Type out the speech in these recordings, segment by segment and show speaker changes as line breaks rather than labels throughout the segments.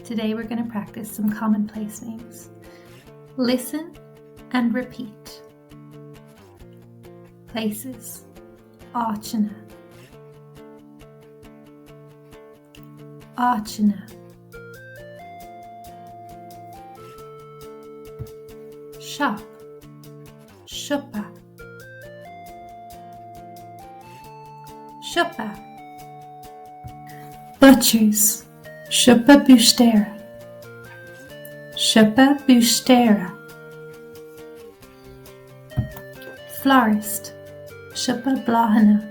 Today we're going to practice some common place names. Listen and repeat. Places. Áiteanna. Áiteanna. Shop. Shoppa. Shoppa. Butchers. Shoppa bústeire. Shoppa bústeire. Florist. Shoppa bláhanna.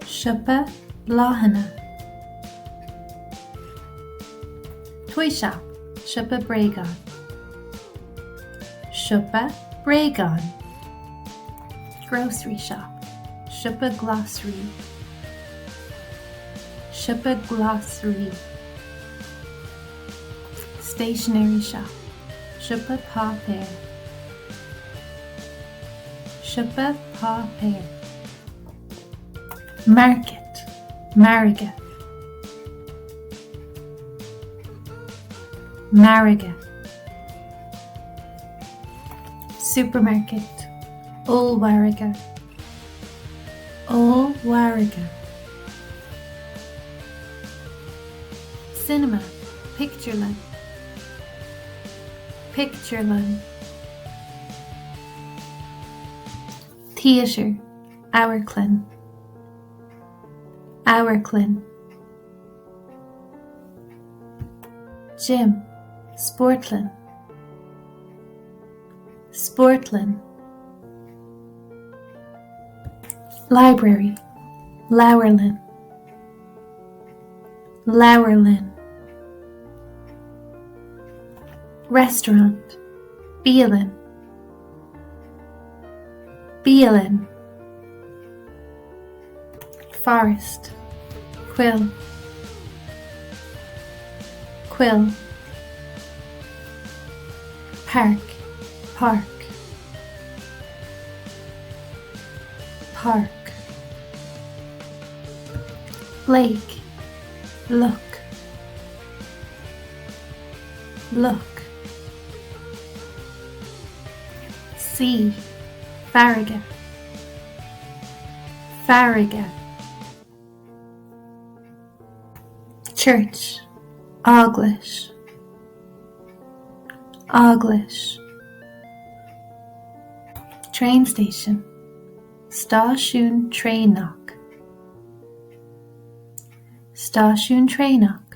Shoppa bláhanna. Toy shop. Shoppa bréagáin. Shoppa bréagáin. Grocery shop. Shoppa glossary. Shoppa glossary. Stationery shop. Shoppa páipéir. Shoppa páipéir. Market. Marga. Marga. Supermarket. Ulwarga. Ulwarga. Cinema. Pictureland. Pictureland. Theatre. Hourclin. Hourclin. Gym. Sportlin. Sportlin. Library. Lowerlin. Lowerlin. Restaurant. Bealin. Bealin. Forest. Quill. Quill. Park. Park. Park. Lake. Look. Look. Sea. Farraga. Farraga. Church. Aglish. Aglish. Train station. Stáisiún Traenach. Stáisiún Traenach.